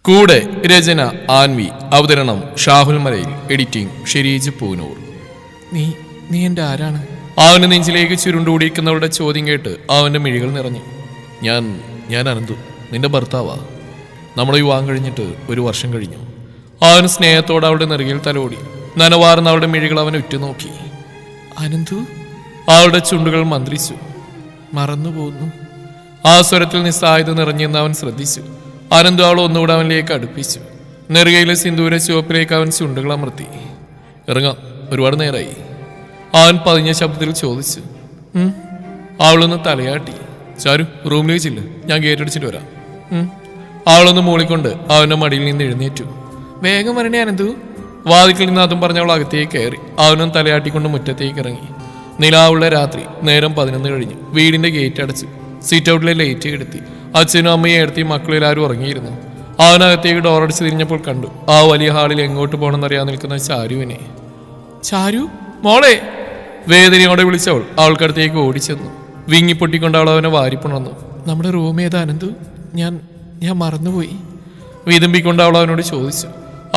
കൂടെ രചന ആൻവി, അവതരണം ഷാഹുൽ മലയിൽ, എഡിറ്റിംഗ് ഷെരീജ് പൂനൂർ. നീ നീ എൻ്റെ ആരാണ്? അവന്റെ നെഞ്ചിലേക്ക് ചുരുണ്ടുകൂടിയിരിക്കുന്നവളുടെ ചോദ്യം കേട്ട് അവന്റെ മിഴികൾ നിറഞ്ഞു. ഞാൻ ഞാൻ അനന്തു, നിന്റെ ഭർത്താവാ. നമ്മുടെ വിവാഹം കഴിഞ്ഞിട്ട് 1 വർഷം കഴിഞ്ഞു. അവൻ സ്നേഹത്തോടെ അവളുടെ നെറുകയിൽ തലോടി. നനവാർന്ന അവളുടെ മിഴികൾ അവനെ ഉറ്റുനോക്കി. അനന്തു? അവളുടെ ചുണ്ടുകൾ മന്ത്രിച്ചു. മറന്നുപോകുന്നു. ആ സ്വരത്തിൽ നിസ്സായത നിറഞ്ഞെന്ന് അവൻ ശ്രദ്ധിച്ചു. അനന്തു അവൾ ഒന്നുകൂടെ അവനിലേക്ക് അടുപ്പിച്ചു. നെറുകയിലെ സിന്ദൂര ചുവപ്പിലേക്ക് അവൻ ചുണ്ടുകൾ അമർത്തി. ഇറങ്ങാം, ഒരുപാട് നേരമായി. അവൻ പതിഞ്ഞ ശബ്ദത്തിൽ ചോദിച്ചു. അവളൊന്ന് തലയാട്ടി. ചാരു, റൂമിലേക്ക് ചെല്ല്, ഞാൻ ഗേറ്റ് അടിച്ചിട്ട് വരാം. അവളൊന്ന് മൂളിക്കൊണ്ട് അവന്റെ മടിയിൽ നിന്ന് എഴുന്നേറ്റു. വേഗം വരണേ അനന്തു. വാതിക്കൽ നിന്ന് അതും പറഞ്ഞ അവൾ അകത്തേക്ക് കയറി. അവനും തലയാട്ടിക്കൊണ്ട് മുറ്റത്തേക്ക് ഇറങ്ങി. നിലാവുള്ള രാത്രി. നേരം 11 കഴിഞ്ഞു. വീടിന്റെ ഗേറ്റ് അടച്ചു. സീറ്റ് ഔട്ടിലെ ലൈറ്റ് കെടുത്തി. അച്ഛനും അമ്മയും എടുത്തി മക്കളെല്ലാവരും ഉറങ്ങിയിരുന്നു. അവനകത്തേക്ക് ഡോറടിച്ച് തിരിഞ്ഞപ്പോൾ കണ്ടു ആ വലിയ ഹാളിൽ എങ്ങോട്ട് പോകണമെന്നറിയാൻ നിൽക്കുന്ന ചാരുവിനെ. ചാരു മോളെ! വേദനയോടെ വിളിച്ചവൾ അവൾക്കടുത്തേക്ക് ഓടിച്ചെന്നു. വിങ്ങിപ്പൊട്ടിക്കൊണ്ട് അവൾ അവനെ വാരിപ്പുണർന്നു. നമ്മുടെ റൂം ഏതാ അനന്തു? ഞാൻ മറന്നുപോയി. വിതുമ്പിക്കൊണ്ട് അവൾ അവനോട് ചോദിച്ചു.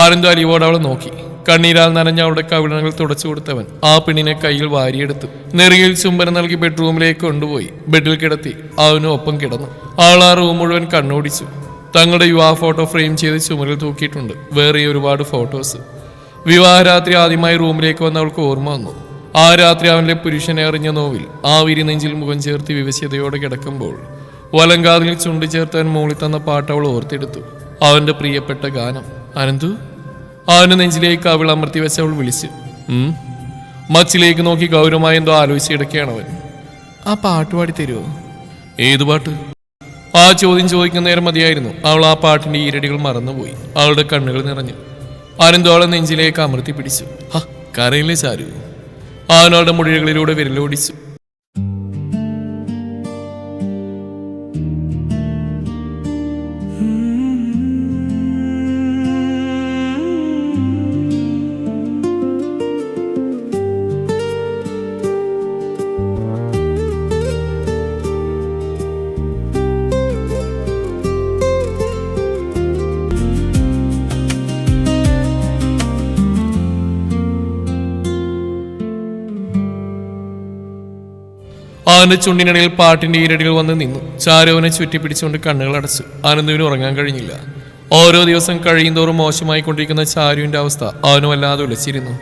അനന്തു അലിവോട് അവളെ നോക്കി. കണ്ണീരാൽ നനഞ്ഞ അവളുടെ കവിളങ്ങൾ തുടച്ചു കൊടുത്തവൻ ആ പെണ്ണിനെ കയ്യിൽ വാരിയെടുത്തു. നെറുകയിൽ ചുംബനം നൽകി ബെഡ്റൂമിലേക്ക് കൊണ്ടുപോയി ബെഡിൽ കിടത്തി അവനും ഒപ്പം കിടന്നു. അവൾ ആ റൂം മുഴുവൻ കണ്ണോടിച്ചു. തങ്ങളുടെ വിവാഹ ഫോട്ടോ ഫ്രെയിം ചെയ്ത് ചുമരിൽ തൂക്കിയിട്ടുണ്ട്. വേറെ ഒരുപാട് ഫോട്ടോസ്. വിവാഹരാത്രി ആദ്യമായി റൂമിലേക്ക് വന്ന അവൾക്ക് ഓർമ്മ വന്നു. ആ രാത്രി അവന്റെ പുരുഷനെ അറിഞ്ഞ നോവിൽ ആ വിരി നെഞ്ചിൽ മുഖം ചേർത്ത് വിവശതയോടെ കിടക്കുമ്പോൾ വലങ്കാതിൽ ചുണ്ടി ചേർത്തവൻ മൂളി തന്ന പാട്ട് അവൾ ഓർത്തെടുത്തു. അവന്റെ പ്രിയപ്പെട്ട ഗാനം. അനന്തു? അവന്റെ നെഞ്ചിലേക്ക് അവൾ അമർത്തി വെച്ച് അവൾ വിളിച്ചു. മച്ചിലേക്ക് നോക്കി ഗൗരവമായി എന്തോ ആലോചിച്ചിടക്കുകയാണ് അവൻ. ആ പാട്ട് പാടി തരുമോ? ഏതു പാട്ട്? ആ ചോദ്യം ചോദിക്കുന്ന നേരം മതിയായിരുന്നു. അവൾ ആ പാട്ടിന്റെ ഈരടികൾ മറന്നുപോയി. അവളുടെ കണ്ണുകൾ നിറഞ്ഞു. അനന്തു അവളെ നെഞ്ചിലേക്ക് അമർത്തി പിടിച്ചു. കരയിലെ ചാരു. അവനവളുടെ മുടികളിലൂടെ വിരലോടിച്ചു. അവന്റെ ചുണ്ടിനിടയിൽ പാട്ടിന്റെ ഈരടികൾ വന്ന് നിന്നു. ചാരുവിനെ ചുറ്റിപ്പിടിച്ചുകൊണ്ട് കണ്ണുകൾ അടച്ചു. അനന്തുവിന് ഉറങ്ങാൻ കഴിഞ്ഞില്ല. ഓരോ ദിവസം കഴിയുന്തോറും മോശമായി കൊണ്ടിരിക്കുന്ന ചാരുവിന്റെ അവസ്ഥ അവന് വല്ലാതെ ഉലച്ചിരുന്നു.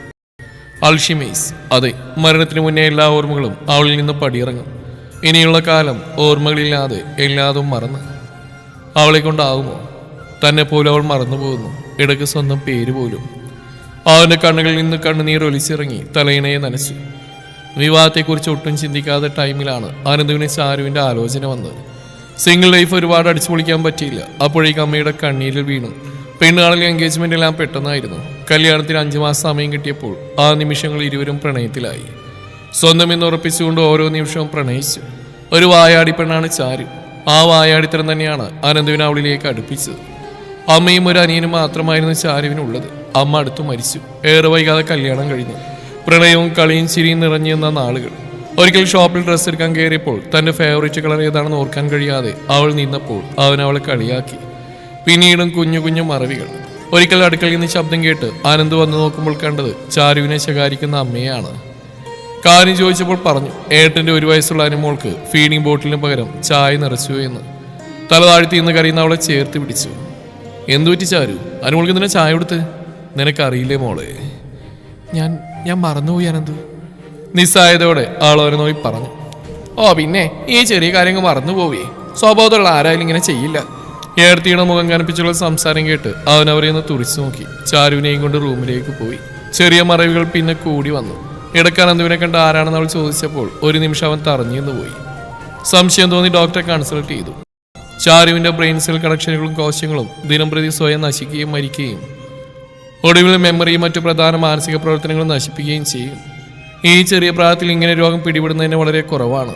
അൾഷിമേഴ്സ്. അതെ, മരണത്തിന് മുന്നേ എല്ലാ ഓർമ്മകളും അവളിൽ നിന്ന് പടിയിറങ്ങും. ഇനിയുള്ള കാലം ഓർമ്മകളില്ലാതെ എല്ലാതും മറന്ന്. അവളെ കൊണ്ടാവുമോ? തന്നെ പോലും അവൾ മറന്നുപോകുന്നു. ഇടയ്ക്ക് സ്വന്തം പേര് പോലും. അവന്റെ കണ്ണുകളിൽ നിന്ന് കണ്ണുനീർ ഒലിച്ചിറങ്ങി തലയിണയെ നനച്ചു. വിവാഹത്തെക്കുറിച്ച് ഒട്ടും ചിന്തിക്കാത്ത ടൈമിലാണ് അനന്തുവിന് ചാരുവിന്റെ ആലോചന വന്നത്. സിംഗിൾ ലൈഫ് ഒരുപാട് അടിച്ചു പൊളിക്കാൻ പറ്റിയില്ല. അപ്പോഴേക്കും അമ്മയുടെ കണ്ണീരിൽ വീണു. പെണ്ണുകാളിലെ എൻഗേജ്മെന്റ് എല്ലാം പെട്ടെന്നായിരുന്നു. കല്യാണത്തിന് 5 മാസം സമയം കിട്ടിയപ്പോൾ ആ നിമിഷങ്ങൾ ഇരുവരും പ്രണയത്തിലായി. സ്വന്തം എന്ന് ഉറപ്പിച്ചുകൊണ്ട് ഓരോ നിമിഷവും പ്രണയിച്ചു. ഒരു വായാടി പെണ്ണാണ് ചാരു. ആ വായാടിത്തരം തന്നെയാണ് അനന്തുവിനെ അവളിലേക്ക് അടുപ്പിച്ചത്. അമ്മയും ഒരു അനിയനും മാത്രമായിരുന്നു ചാരുവിനുള്ളത്. അമ്മ അടുത്തു മരിച്ചു. ഏറെ വൈകാതെ കല്യാണം കഴിഞ്ഞു. പ്രണയവും കളിയും ചിരിയും നിറഞ്ഞിരുന്ന നാളുകൾ. ഒരിക്കൽ ഷോപ്പിൽ ഡ്രസ്സ് എടുക്കാൻ കയറിയപ്പോൾ തന്റെ ഫേവറേറ്റ് കളർ ഏതാണെന്ന് ഓർക്കാൻ കഴിയാതെ അവൾ നിന്നപ്പോൾ അവൻ അവളെ കളിയാക്കി. പിന്നീടും കുഞ്ഞു കുഞ്ഞു മറവികൾ. ഒരിക്കൽ അടുക്കളയിൽ നിന്ന് ശബ്ദം കേട്ട് അനന്ത് വന്നു നോക്കുമ്പോൾ കണ്ടത് ചാരുവിനെ ശകാരിക്കുന്ന അമ്മയാണ്. കാര്യം ചോദിച്ചപ്പോൾ പറഞ്ഞു, ഏട്ടന്റെ 1 വയസ്സുള്ള അനുമോൾക്ക് ഫീഡിംഗ് ബോട്ടിലിന് പകരം ചായ നിറച്ചു എന്ന്. തല താഴ്ത്തി ഇന്ന് കരയുന്ന അവളെ ചേർത്ത് പിടിച്ചു. എന്തുപറ്റി ചാരു? അനുമോൾക്ക് എന്തിനാ ചായ കൊടുത്ത്? നിനക്കറിയില്ലേ മോളെ? ഞാൻ മറന്നുപോയി അനന്തു. നിസ്സായതയോടെ ആൾ അവരെ നോക്കി പറഞ്ഞു. ഓ പിന്നെ, ഈ ചെറിയ കാര്യങ്ങൾ മറന്നുപോവേ. സ്വഭാവത്തുള്ള ആരായാലും ഇങ്ങനെ ചെയ്യില്ല. ഏർത്തിയുടെ മുഖം കനപ്പിച്ചുള്ള സംസാരം കേട്ട് അവൻ അവരെ ഒന്ന് തുറിച്ചു നോക്കി. ചാരുവിനെയും കൊണ്ട് റൂമിലേക്ക് പോയി. ചെറിയ മറവികൾ പിന്നെ കൂടി വന്നു. ഇടയ്ക്ക് അനന്തുവിനെ കണ്ട് ആരാണെന്ന് അവൾ ചോദിച്ചപ്പോൾ ഒരു നിമിഷം അവൻ തറഞ്ഞു പോയി. സംശയം തോന്നി ഡോക്ടറെ കൺസൾട്ട് ചെയ്തു. ചാരുവിന്റെ ബ്രെയിൻ സെൽ കണക്ഷനുകളും കോശങ്ങളും ദിനംപ്രതി സ്വയം നശിക്കുകയും മരിക്കുകയും ഒടുവിൽ മെമ്മറിയും മറ്റു പ്രധാന മാനസിക പ്രവർത്തനങ്ങളും നശിപ്പിക്കുകയും ചെയ്യും. ഈ ചെറിയ പ്രായത്തിൽ ഇങ്ങനെ രോഗം പിടിപെടുന്നതിന് വളരെ കുറവാണ്.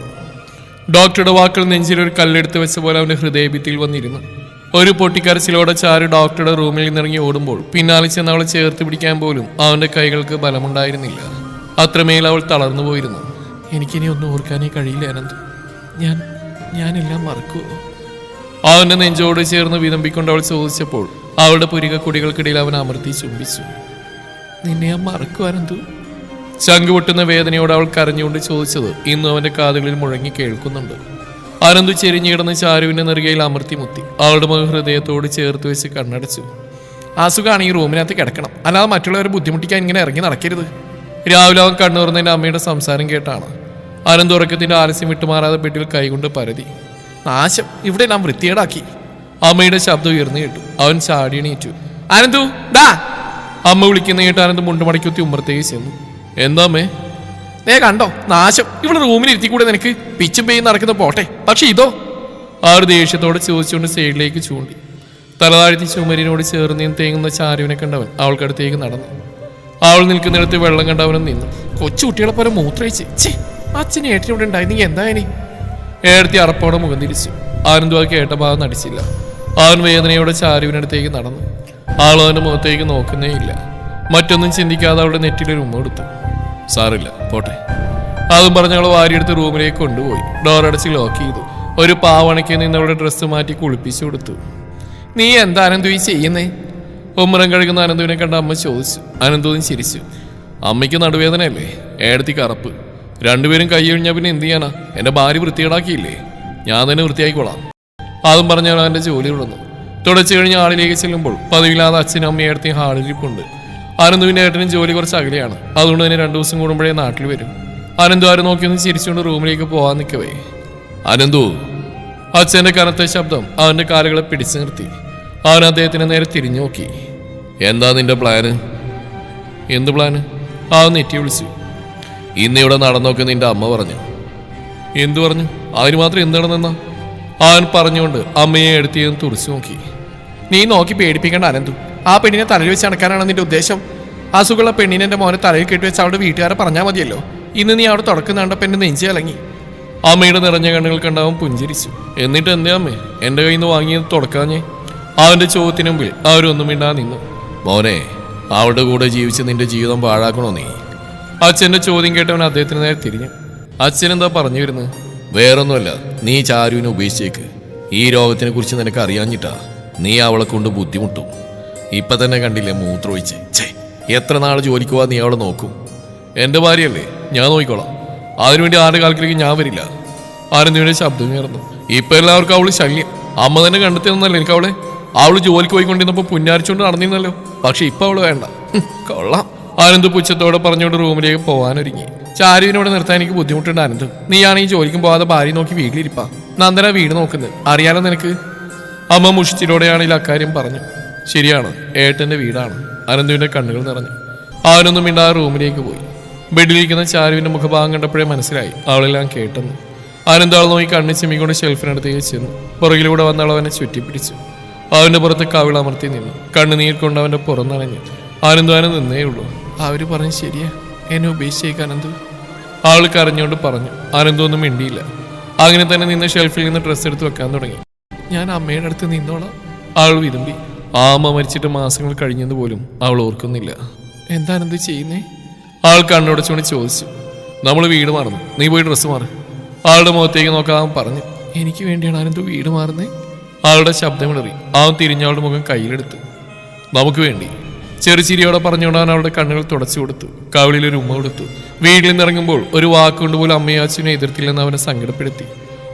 ഡോക്ടറുടെ വാക്കുകൾ നെഞ്ചിലൊരു കല്ലെടുത്ത് വെച്ച പോലെ അവന്റെ ഹൃദയഭിത്തിയിൽ വന്നിരുന്നു. ഒരു പൊട്ടിക്കരച്ചിലോടെ ചാരു ഡോക്ടറുടെ റൂമിൽ നിന്നിറങ്ങി ഓടുമ്പോൾ പിന്നാലെ ചെന്ന് അവളെ ചേർത്ത് പിടിക്കാൻ പോലും അവന്റെ കൈകൾക്ക് ബലമുണ്ടായിരുന്നില്ല. അത്രമേൽ അവൾ തളർന്നു പോയിരുന്നു. എനിക്കിനി ഒന്നും ഓർക്കാനേ കഴിയില്ല അനന്ത്. ഞാനെല്ലാം മറക്കുമോ? അവന്റെ നെഞ്ചോട് ചേർന്ന് വിതമ്പിക്കൊണ്ട് അവൾ ചോദിച്ചപ്പോൾ അവളുടെ പുരികക്കുടികൾക്കിടയിൽ അവൻ അമർത്തി ചുംബിച്ചു. നിന്നെ ഞാൻ മറക്കുവാനെന്തു? ചങ്ക് പൊട്ടുന്ന വേദനയോട് അവൾ കരഞ്ഞുകൊണ്ട് ചോദിച്ചത് ഇന്നും അവന്റെ കാതുകളിൽ മുഴങ്ങി കേൾക്കുന്നുണ്ട്. അനന്തു ചെരിഞ്ഞിടന്ന് ചാരുവിന്റെ നെറുകയിൽ അമർത്തി മുത്തി അവളുടെ മുഖ ഹൃദയത്തോട് ചേർത്ത് വെച്ച് കണ്ണടച്ചു. അസുഖമാണ് ഈ റൂമിനകത്ത് കിടക്കണം, അല്ലാതെ മറ്റുള്ളവരെ ബുദ്ധിമുട്ടിക്കാൻ ഇങ്ങനെ ഇറങ്ങി നടക്കരുത്. രാവിലെ അവൻ കണ്ണുറന്നതിന്റെ അമ്മയുടെ സംസാരം കേട്ടാണ്. അനന്ത് ഉറക്കത്തിന്റെ ആലസ്യം വിട്ടുമാറാതെ ബെഡിൽ കൈകൊണ്ട് പരതി. നാശം, ഇവിടെ നാം വൃത്തികേടാക്കി. അമ്മയുടെ ശബ്ദം ഉയർന്നു കേട്ടു. അവൻ ചാടി എണീറ്റു. അനന്തു ഡാ! അമ്മ വിളിക്കുന്ന കേട്ട് അനന്ത് മുണ്ടുമടക്കുത്തി ഉമ്മറത്തേക്ക് ചെന്നു. എന്താ അമ്മേ? നേ കണ്ടോ നാശം, ഇവിടെ റൂമിൽ ഇരുത്തിക്കൂടെ നിനക്ക്? പിച്ചും പെയ്യും നടക്കുന്ന പോട്ടെ, പക്ഷെ ഇതോ? ആ ഒരു ദേഷ്യത്തോടെ ചോദിച്ചുകൊണ്ട് സൈഡിലേക്ക് ചൂണ്ടി. തലതാഴ്ത്തി ചുമരിനോട് ചേർന്ന് തേങ്ങുന്ന ചാരുവിനെ കണ്ടവൻ അവൾക്കടുത്തേക്ക് നടന്നു. അവൾ നിൽക്കുന്നിടത്ത് വെള്ളം കണ്ടവനും നിന്നു. കൊച്ചു കുട്ടികളെ പോലെ മൂത്രയിച്ച് അച്ഛന് ഏട്ടനോട് ഉണ്ടായി, നീ എന്താ ഇനി? ഏടത്തി അറപ്പോടെ മുഖം തിരിച്ചു. ആനന്ദു ആ കേട്ട ഭാഗം നടിച്ചില്ല. അവൻ വേദനയോടെ ചാരുവിനടുത്തേക്ക് നടന്നു. ആൾ അവന്റെ മുഖത്തേക്ക് നോക്കുന്നേ ഇല്ല. മറ്റൊന്നും ചിന്തിക്കാതെ അവളുടെ നെറ്റിലൊരു ഉമ്മ കൊടുത്തു. സാറില്ല, പോട്ടെ. അതും പറഞ്ഞ് അവൾ വാരിയെടുത്ത് റൂമിലേക്ക് കൊണ്ടുപോയി. ഡോറടച്ച് ലോക്ക് ചെയ്തു. ഒരു പാവണയ്ക്ക് നിന്ന് അവളുടെ ഡ്രസ്സ് മാറ്റി കുളിപ്പിച്ചു കൊടുത്തു. നീ എന്താ അനന്തു ഈ ചെയ്യുന്നേ? ഉമ്മറം കഴുകുന്ന അനന്തുവിനെ കണ്ട അമ്മ ചോദിച്ചു. അനന്തുവിനും ചിരിച്ചു. അമ്മയ്ക്ക് നടുവേദനയല്ലേ, ഏടത്തി കറപ്പ്. രണ്ടുപേരും കൈ കഴിഞ്ഞാൽ പിന്നെ എന്ത് ചെയ്യാനാ? എന്റെ ഭാര്യ വൃത്തികേടാക്കിയില്ലേ, ഞാൻ തന്നെ വൃത്തിയായിക്കോളാം. അതും പറഞ്ഞാൽ അവന്റെ ജോലി തുടർന്നു. തുടച്ചു കഴിഞ്ഞ് ഹാളിലേക്ക് ചെല്ലുമ്പോൾ പതിവില്ലാതെ അച്ഛനും അമ്മയും ഏടത്തിയും ഹാളിലിരിപ്പുണ്ട്. അനന്തുവിന്റെ ഏട്ടനും ജോലി കുറച്ച് അകലെയാണ്. അതുകൊണ്ട് തന്നെ 2 ദിവസം കൂടുമ്പോഴേ നാട്ടിൽ വരും. അനന്തു ആരും നോക്കിയൊന്ന് ചിരിച്ചുകൊണ്ട് റൂമിലേക്ക് പോകാൻ നിൽക്കവേ, അനന്തു! അച്ഛന്റെ കനത്ത ശബ്ദം അവന്റെ കാലുകളെ പിടിച്ചു നിർത്തി. അവൻ അദ്ദേഹത്തിന് നേരെ തിരിഞ്ഞു നോക്കി. എന്താ നിന്റെ പ്ലാന്? എന്ത് പ്ലാന്? അവൻ നെറ്റി വിളിച്ചു. ഇന്നിവിടെ നടന്നോക്കെ നിന്റെ അമ്മ പറഞ്ഞു. എന്തു പറഞ്ഞു? അതിന് മാത്രം എന്ത് നടന്നെന്നാ? അവൻ പറഞ്ഞുകൊണ്ട് അമ്മയെ എടുത്തിയെന്ന് തുറച്ചു നോക്കി. നീ നോക്കി പേടിപ്പിക്കേണ്ട അനന്തു. ആ പെണ്ണിനെ തലയിൽ വെച്ച് നടക്കാനാണ് നിന്റെ ഉദ്ദേശം? അസുഖമുള്ള പെണ്ണിനെ എൻ്റെ മോനെ തലയിൽ കെട്ടിവെച്ച് അവളുടെ വീട്ടുകാരെ പറഞ്ഞാൽ മതിയല്ലോ. ഇന്ന് നീ അവിടെ തുടക്കം കണ്ടപ്പോൾ എന്നെ നെഞ്ചി ഇളങ്ങി. അമ്മയുടെ നിറഞ്ഞ കണ്ണുകൾ കണ്ടാവൻ പുഞ്ചിരിച്ചു. എന്നിട്ട് എന്തേ അമ്മേ എൻ്റെ കയ്യിൽ നിന്ന് വാങ്ങിയത് തുടക്കാഞ്ഞേ? അവന്റെ ചോദ്യത്തിന് മുമ്പിൽ അവരൊന്നും മിണ്ടാ നിന്നു. മോനെ, അവളുടെ കൂടെ ജീവിച്ച് നിന്റെ ജീവിതം പാഴാക്കണോ നീ? അച്ഛന്റെ ചോദ്യം കേട്ടവൻ അദ്ദേഹത്തിന് നേരെ തിരിഞ്ഞു. അച്ഛൻ എന്താ പറഞ്ഞു വരുന്നത്? വേറൊന്നുമല്ല, നീ ചാരുവിനെ ഉപേക്ഷിച്ചേക്ക്. ഈ രോഗത്തിനെ കുറിച്ച് നിനക്ക് അറിയാഞ്ഞിട്ടാ നീ അവളെ കൊണ്ട് ബുദ്ധിമുട്ടും. ഇപ്പൊ തന്നെ കണ്ടില്ലേ മൂത്രമൊഴിച്ച്. എത്ര നാൾ ജോലിക്ക് പോവാ നീ അവളെ നോക്കും? എന്റെ ഭാര്യയല്ലേ, ഞാൻ നോക്കിക്കോളാം. അതിനുവേണ്ടി ആരുടെ കാൽക്കിലേക്ക് ഞാൻ വരില്ല. ആരെന്തിന്റെ ശബ്ദം ഉയർന്നു. ഇപ്പൊ എല്ലാവർക്കും അവള് ശല്യം. അമ്മ തന്നെ കണ്ടെത്തിയെന്നല്ലേ എനിക്ക് അവളെ. അവള് ജോലിക്ക് പോയിക്കൊണ്ടിരുന്നപ്പോ പുന്നാരിച്ചുകൊണ്ട് നടന്നിരുന്നല്ലോ. പക്ഷെ ഇപ്പൊ അവള് വേണ്ട. കൊള്ളാം. ആനന്ദ് പുച്ഛത്തോടെ പറഞ്ഞുകൊണ്ട് റൂമിലേക്ക് പോകാനൊരുങ്ങി. ചാരുവിനോട് നിർത്താൻ എനിക്ക് ബുദ്ധിമുട്ടുണ്ട് ആനന്ദ്. നീയാണ് ഈ ജോലിക്കും പോകാതെ ഭാര്യ നോക്കി വീട്ടിലിരിപ്പാ. നന്ദന വീട് നോക്കുന്നത് അറിയാലോ നിനക്ക്. അമ്മ മുഷിച്ചിലോടെയാണെങ്കിൽ അക്കാര്യം പറഞ്ഞു. ശരിയാണ്, ഏട്ടന്റെ വീടാണ്. അനന്തുവിന്റെ കണ്ണുകൾ നിറഞ്ഞു. അവനൊന്നും മിണ്ടാതെ റൂമിലേക്ക് പോയി. ബെഡിലിരിക്കുന്ന ചാരുവിന്റെ മുഖഭാഗം കണ്ടപ്പോഴേ മനസ്സിലായി അവളെല്ലാം കേട്ടെന്ന്. ആനന്ദ് ആൾ നോക്കി കണ്ണു ചെമ്മിക്കൊണ്ട് ഷെൽഫിനടുത്തേക്ക് ചെന്നു. പുറകിലൂടെ വന്ന അവനെ ചുറ്റിപ്പിടിച്ചു. അവന്റെ പുറത്ത് കവിളമർത്തി നിന്നു. കണ്ണുനീർ കൊണ്ട് അവന്റെ പുറന്നണഞ്ഞു. ആനന്ദാനം നിന്നേ ഉള്ളൂ. അവര് പറഞ്ഞു ശരിയാ, എന്നെ ഉപേക്ഷിച്ചേക്ക് അനന്തു. ആൾ കരഞ്ഞുകൊണ്ട് പറഞ്ഞു. ആനന്ദൊന്നും മിണ്ടിയില്ല. അങ്ങനെ തന്നെ നിന്ന് ഷെൽഫിൽ നിന്ന് ഡ്രസ്സ് എടുത്ത് വെക്കാൻ തുടങ്ങി. ഞാൻ അമ്മയുടെ അടുത്ത് നിന്നോളാം. ആൾ വിതുമ്പി. ആ അമ്മ മരിച്ചിട്ട് മാസങ്ങൾ കഴിഞ്ഞെന്ന് പോലും അവൾ ഓർക്കുന്നില്ല. എന്താണെന്ത് ചെയ്യുന്നേ? ആൾ കണ്ണുടച്ചുകൊണ്ട് ചോദിച്ചു. നമ്മൾ വീട് മാറുന്നു, നീ പോയി ഡ്രസ്സ് മാറ്. ആളുടെ മുഖത്തേക്ക് നോക്കാൻ പറഞ്ഞു. എനിക്ക് വേണ്ടിയാണ് ആനന്ദു വീട് മാറുന്നേ? ആളുടെ ശബ്ദമിടറി. അവൻ തിരിഞ്ഞവളുടെ മുഖം കയ്യിലെടുത്തു. നമുക്ക് വേണ്ടി. ചെറുചിരിയോടെ പറഞ്ഞുകൊണ്ടാണ് അവളുടെ കണ്ണുകൾ തുടച്ചു കൊടുത്തു. കവിളിലൊരു ഉമ്മ കൊടുത്തു. വീട്ടിൽ നിന്നിറങ്ങുമ്പോൾ ഒരു വാക്കുകൊണ്ട് പോലും അമ്മയും അച്ഛനെ എതിർത്തില്ലെന്ന് അവനെ സങ്കടപ്പെടുത്തി.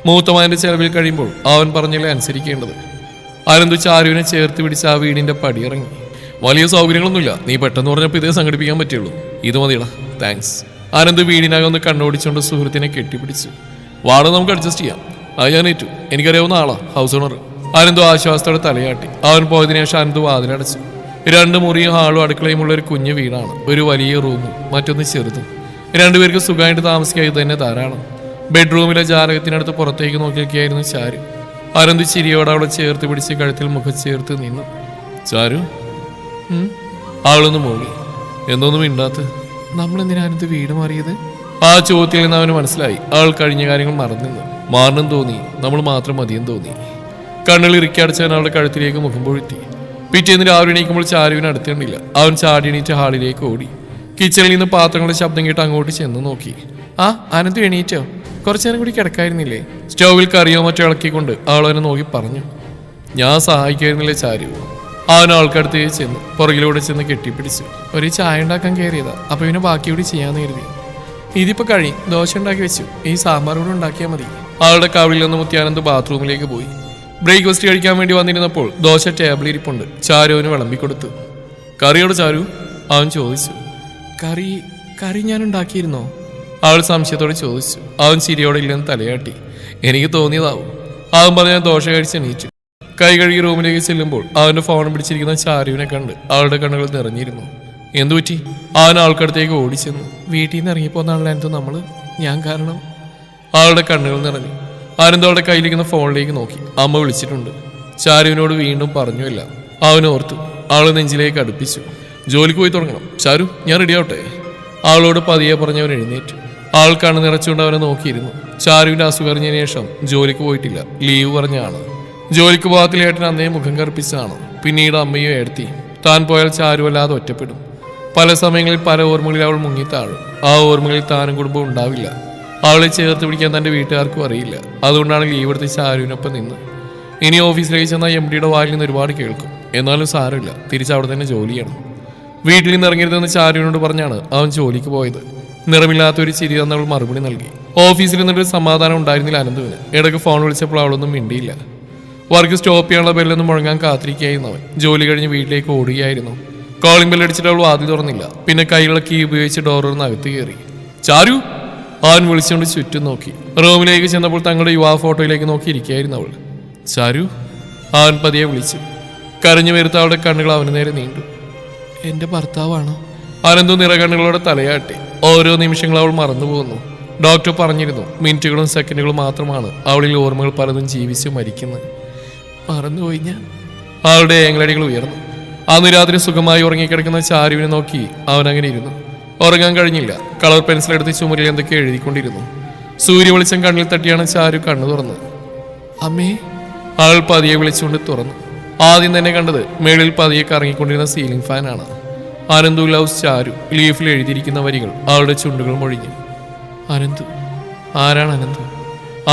മൂത്തമാന്റെ ചെലവിൽ കഴിയുമ്പോൾ അവൻ പറഞ്ഞല്ലേ അനുസരിക്കേണ്ടത്. ആനന്ദു ചാരുവിനെ ചേർത്ത് പിടിച്ച് ആ വീടിന്റെ പടിയിറങ്ങി. വലിയ സൗകര്യങ്ങളൊന്നുമില്ല, നീ പെട്ടെന്ന് പറഞ്ഞപ്പോൾ ഇതേ സംഘടിപ്പിക്കാൻ പറ്റുള്ളൂ. ഇത് മതിയടാ, താങ്ക്സ്. ആനന്ദ് വീടിനകം ഒന്ന് കണ്ണോടിച്ചുകൊണ്ട് സുഹൃത്തിനെ കെട്ടിപ്പിടിച്ചു. വാടക നമുക്ക് അഡ്ജസ്റ്റ് ചെയ്യാം. അത് ഞാൻ ഏറ്റു. എനിക്കറിയാവുന്ന ആളാ ഹൗസ് ഓണർ. ആനന്ദു ആശ്വാസത്തോടെ തലയാട്ടി. അവൻ പോയതിനു ശേഷം ആനന്ദ് വാതിലടച്ചു. 2 മുറിയും ഹാളും അടുക്കളയുമുള്ള ഒരു കുഞ്ഞു വീടാണ്. ഒരു വലിയ റൂമും മറ്റൊന്ന് ചെറുതും. 2 പേർക്ക് സുഖമായിട്ട് താമസിക്കാൻ ഇത് തന്നെ ധാരാളം. ബെഡ്റൂമിലെ ജാലകത്തിനടുത്ത് പുറത്തേക്ക് നോക്കിയിരിക്കുകയായിരുന്നു ചാരു. ആനന്ദ് ചിരിയോടെ അവളെ ചേർത്ത് പിടിച്ച് കഴുത്തിൽ മുഖം ചേർത്ത് നിന്നു. ചാരു, അവളൊന്ന് മൂളി. എന്നൊന്നും മിണ്ടാത്ത. നമ്മളെന്തിനാ ആനന്ദ് വീട് മാറിയത്? ആ ചോദ്യത്തിൽ നിന്ന് അവന് മനസ്സിലായി. അവൾ കഴിഞ്ഞ കാര്യങ്ങൾ മറന്നിന്ന്. മാറണം തോന്നി, നമ്മൾ മാത്രം മതിയെന്ന് തോന്നി. കണ്ണുകൾ ഇറുക്കിയടച്ചാൻ അവളുടെ കഴുത്തിലേക്ക് മുഖം പൊഴുത്തി. പിറ്റേന്ന് രാവിലെ എണീക്കുമ്പോൾ ചാരുവിനെ അടുത്തേണ്ടില്ല. അവൻ ചാടി എണീറ്റ് ഹാളിലേക്ക് ഓടി. കിച്ചണിൽ നിന്ന് പാത്രങ്ങളുടെ ശബ്ദം കേട്ട് അങ്ങോട്ട് ചെന്ന് നോക്കി. ആ ആനന്ദ് എണീറ്റോ? കുറച്ചു നേരം കൂടി കിടക്കായിരുന്നില്ലേ? സ്റ്റൗവിൽ കറിയോ മറ്റോ ഇളക്കിക്കൊണ്ട് അവൾ അവനെ നോക്കി പറഞ്ഞു. ഞാൻ സഹായിക്കായിരുന്നില്ല ചാരു. അവൻ ആൾക്കടുത്ത് ചെന്ന് പുറകിലൂടെ ചെന്ന് കെട്ടിപ്പിടിച്ചു. ഒരു ചായ ഉണ്ടാക്കാൻ കയറിയതാ, അപ്പൊ ഇവനെ ബാക്കി കൂടി ചെയ്യാന്ന് കരുതി. ഇതിപ്പോ കഴിയും, ദോശ ഉണ്ടാക്കി വെച്ചു, ഈ സാമ്പാർ കൂടെ ഉണ്ടാക്കിയാൽ മതി. അവളുടെ കവിളിൽ നിന്ന് മുത്തി ആനന്ദ് ബാത്റൂമിലേക്ക് പോയി. ബ്രേക്ക്ഫാസ്റ്റ് കഴിക്കാൻ വേണ്ടി വന്നിരുന്നപ്പോൾ ദോശ ടേബിളിൽ ഇരിപ്പുണ്ട്. ചാരുവിന് വിളമ്പിക്കൊടുത്തു. കറിയോട് ചാരു? അവൻ ചോദിച്ചു. കറി ഞാൻ ഉണ്ടാക്കിയിരുന്നോ? അവൾ സംശയത്തോടെ ചോദിച്ചു. അവൻ ചിരിയോടെ ഇല്ലെന്ന് തലയാട്ടി. എനിക്ക് തോന്നിയതാവും. അവൻ പറഞ്ഞ ദോശ കഴിച്ച് എണീറ്റു. കൈ കഴുകി റൂമിലേക്ക് ചെല്ലുമ്പോൾ അവന്റെ ഫോൺ പിടിച്ചിരിക്കുന്ന ചാരുവിനെ കണ്ട് അവളുടെ കണ്ണുകൾ നിറഞ്ഞിരുന്നു. എന്തുപറ്റി? അവൻ ആൾക്കടുത്തേക്ക് ഓടിച്ചെന്നു. വീട്ടിൽ നിന്ന് ഇറങ്ങിപ്പോന്നാണല്ലോ എന്തോ നമ്മള്, ഞാൻ കാരണം. അവളുടെ കണ്ണുകൾ നിറഞ്ഞു. ആനന്ദ് അവളുടെ കയ്യിലിരിക്കുന്ന ഫോണിലേക്ക് നോക്കി. അമ്മ വിളിച്ചിട്ടുണ്ട്. ചാരുവിനോട് വീണ്ടും പറഞ്ഞുമില്ല. അവനോർത്തു. അവളെ നെഞ്ചിലേക്ക് അടുപ്പിച്ചു. ജോലിക്ക് പോയി തുടങ്ങണം ചാരു, ഞാൻ റെഡിയാവട്ടെ. അവളോട് പതിയെ പറഞ്ഞവൻ എഴുന്നേറ്റു. ആൾ കണ്ണു നിറച്ചുകൊണ്ട് അവനെ നോക്കിയിരുന്നു. ചാരുവിന്റെ അസുഖം അറിഞ്ഞതിന് ശേഷം ജോലിക്ക് പോയിട്ടില്ല, ലീവ് പറഞ്ഞാണ്. ജോലിക്ക് പോകാത്തില്ല ഏട്ടൻ അന്നേ മുഖം കറുപ്പിച്ചാണ്. പിന്നീട് അമ്മയോ എടുത്തി താൻ പോയാൽ ചാരു അല്ലാതെ ഒറ്റപ്പെടും. പല സമയങ്ങളിൽ പല ഓർമ്മകളിൽ അവൾ മുങ്ങിത്താഴും. ആ ഓർമ്മകളിൽ താനും കുടുംബം ഉണ്ടാവില്ല. അവളെ ചേർത്ത് പിടിക്കാൻ തന്റെ വീട്ടുകാർക്കും അറിയില്ല. അതുകൊണ്ടാണ് ലീവ് എടുത്ത് ചാരുവിനൊപ്പം നിന്ന്. ഇനി ഓഫീസിലേക്ക് ചെന്നാൽ MDയുടെ വായിൽ നിന്ന് ഒരുപാട് കേൾക്കും. എന്നാലും സാരമില്ല, തിരിച്ച് അവിടെ തന്നെ ജോലി ചെയ്യണം. വീട്ടിൽ നിന്ന് ഇറങ്ങരുതെന്ന് ചാരുവിനോട് പറഞ്ഞാണ് അവൻ ജോലിക്ക് പോയത്. നിറമില്ലാത്തൊരു ചിരി തന്നവൾ മറുപടി നൽകി. ഓഫീസിൽ നിന്നൊരു സമാധാനം ഉണ്ടായിരുന്നില്ല അനന്തുവിന്. ഇടയ്ക്ക് ഫോൺ വിളിച്ചപ്പോൾ അവളൊന്നും മിണ്ടിയില്ല. വർക്ക് സ്റ്റോപ്പ് ചെയ്യാനുള്ള ബെല്ലൊന്നും മുഴങ്ങാൻ കാത്തിരിക്കുകയായിരുന്നു അവൻ. ജോലി കഴിഞ്ഞ് വീട്ടിലേക്ക് ഓടുകയായിരുന്നു. കോളിംഗ് ബെല്ലടിച്ചിട്ട് അവൾ വാതിൽ തുറന്നില്ല. പിന്നെ കൈയുള്ള കീ ഉപയോഗിച്ച് ഡോറിന് അകത്ത് കയറി. ചാരു! അവൻ വിളിച്ചുകൊണ്ട് ചുറ്റും നോക്കി. റൂമിലേക്ക് ചെന്നപ്പോൾ തങ്ങളുടെ യുവാ ഫോട്ടോയിലേക്ക് നോക്കിയിരിക്കുകയായിരുന്നു അവൾ. ചാരു! അവൻ പതിയെ വിളിച്ചു. കരഞ്ഞു വരുത്ത അവളുടെ കണ്ണുകൾ അവന് നേരെ നീണ്ടു. എന്റെ ഭർത്താവാണോ? അനന്തു നിറകണ്ണുകളോടെ തലയാട്ടി. ഓരോ നിമിഷങ്ങൾ അവൾ മറന്നുപോകുന്നു. ഡോക്ടർ പറഞ്ഞിരുന്നു, മിനിറ്റുകളും സെക്കൻഡുകളും മാത്രമാണ് അവളിൽ ഓർമ്മകൾ പലതും ജീവിച്ച് മരിക്കുന്നത്. മറന്നുപോയി ഞാൻ. അവളുടെ ഏങ്ങളടികൾ ഉയർന്നു. അന്ന് രാത്രി സുഖമായി ഉറങ്ങിക്കിടക്കുന്ന ചാരുവിനെ നോക്കി അവൻ അങ്ങനെ ഇരുന്നു. ഉറങ്ങാൻ കഴിഞ്ഞില്ല. കളർ പെൻസിൽ എടുത്ത് ചുമരിൽ എന്തൊക്കെ എഴുതിക്കൊണ്ടിരുന്നു. സൂര്യ വെളിച്ചം കണ്ണിൽ തട്ടിയാണ് ചാരു കണ്ണു തുറന്നത്. അമ്മേ! അവൾ പതിയെ വിളിച്ചുകൊണ്ട് തുറന്നു. ആദ്യം തന്നെ കണ്ടത് മേളിൽ പതിയെ കറങ്ങിക്കൊണ്ടിരുന്ന സീലിംഗ് ഫാനാണ്. അനന്തു ലവ്സ് ചാരു ലീഫിൽ എഴുതിയിരിക്കുന്ന വരികൾ അവളുടെ ചുണ്ടുകൾ മൊഴിഞ്ഞു. അനന്തു? ആരാണ് അനന്തു?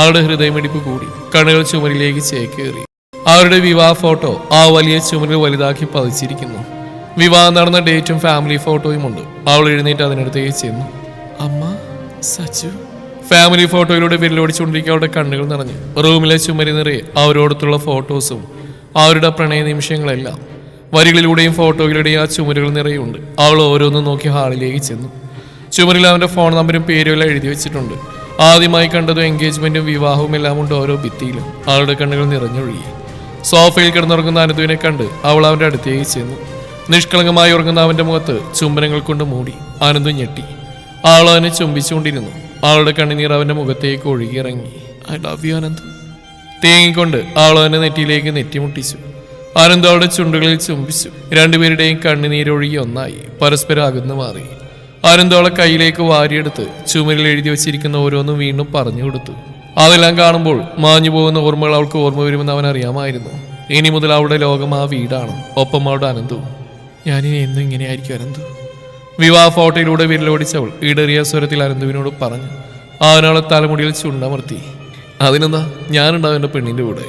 അവളുടെ ഹൃദയമിടിപ്പ് കൂടി. കണ്ണുകൾ ചുമരിലേക്ക് ചേക്കേറി. അവരുടെ വിവാഹ ഫോട്ടോ ആ വലിയ ചുമരിൽ വലുതാക്കി പതിച്ചിരിക്കുന്നു. വിവാഹം നടന്ന ഡേറ്റും ഫാമിലി ഫോട്ടോയുമുണ്ട്. അവൾ എഴുന്നേറ്റ് അതിനടുത്തേക്ക് ചെന്നു. അമ്മ, സച്ചു. ഫാമിലി ഫോട്ടോയിലൂടെ വിരലോടിച്ചുകൊണ്ടിരിക്കുക അവളുടെ കണ്ണുകൾ നിറഞ്ഞു. റൂമിലെ ചുമരി നിറയെ അവരോടത്തുള്ള ഫോട്ടോസും അവരുടെ പ്രണയ നിമിഷങ്ങളെല്ലാം. വരികളിലൂടെയും ഫോട്ടോയിലൂടെയും ആ ചുമരുകൾ നിറയുണ്ട്. അവൾ ഓരോന്നും നോക്കി ഹാളിലേക്ക് ചെന്നു. ചുമരിൽ അവന്റെ ഫോൺ നമ്പരും പേരും എല്ലാം എഴുതി വെച്ചിട്ടുണ്ട്. ആദ്യമായി കണ്ടതും എൻഗേജ്മെന്റും വിവാഹവും എല്ലാം ഉണ്ട് ഓരോ ഭിത്തിയിലും. അവളുടെ കണ്ണുകൾ നിറഞ്ഞൊഴുകി. സോഫയിൽ കിടന്നുറങ്ങുന്ന അനന്തുവിനെ കണ്ട് അവൾ അവന്റെ അടുത്തേക്ക് ചെന്നു. നിഷ്കളങ്കമായി ഉറങ്ങുന്ന അവന്റെ മുഖത്ത് ചുംബനങ്ങൾ കൊണ്ട് മൂടി. അനന്തു ഞെട്ടി. അവൾ അവനെ ചുംബിച്ചുകൊണ്ടിരുന്നു. അവളുടെ കണ്ണുനീർ അവന്റെ മുഖത്തേക്ക് ഒഴുകിയിറങ്ങി. I love you Ananthu. തേങ്ങിക്കൊണ്ട് അവൾ അവന്റെ നെറ്റിയിലേക്ക് നെറ്റിമുട്ടിച്ചു. അനന്തു അവളുടെ ചുണ്ടുകളിൽ ചുംബിച്ചു. രണ്ടുപേരുടെയും കണ്ണുനീരൊഴുകി ഒന്നായി പരസ്പരം അകന്നു മാറി. അനന്തു അവളെ കയ്യിലേക്ക് വാരിയെടുത്ത് ചുമരിൽ എഴുതി വെച്ചിരിക്കുന്ന ഓരോന്നും വീണ്ടും പറഞ്ഞു കൊടുത്തു. അതെല്ലാം കാണുമ്പോൾ മാഞ്ഞു പോകുന്ന ഓർമ്മകൾ അവൾക്ക് ഓർമ്മ വരുമെന്ന് അവൻ അറിയാമായിരുന്നു. ഇനി മുതൽ അവളുടെ ലോകം ആ വീടാണ്, ഒപ്പം അവളുടെ അനന്തു. ഞാനിനി എന്നും ഇങ്ങനെയായിരിക്കും അനന്തു. വിവാഹ ഫോട്ടോയിലൂടെ വിരലോടിച്ചവൾ ഇടറിയ സ്വരത്തിൽ അനന്തുവിനോട് പറഞ്ഞു. അവനവളെ തലമുടിയിൽ ചുണ്ടമർത്തി. അതിനെന്താ, ഞാനുണ്ടാവും എൻ്റെ പെണ്ണിൻ്റെ കൂടെ.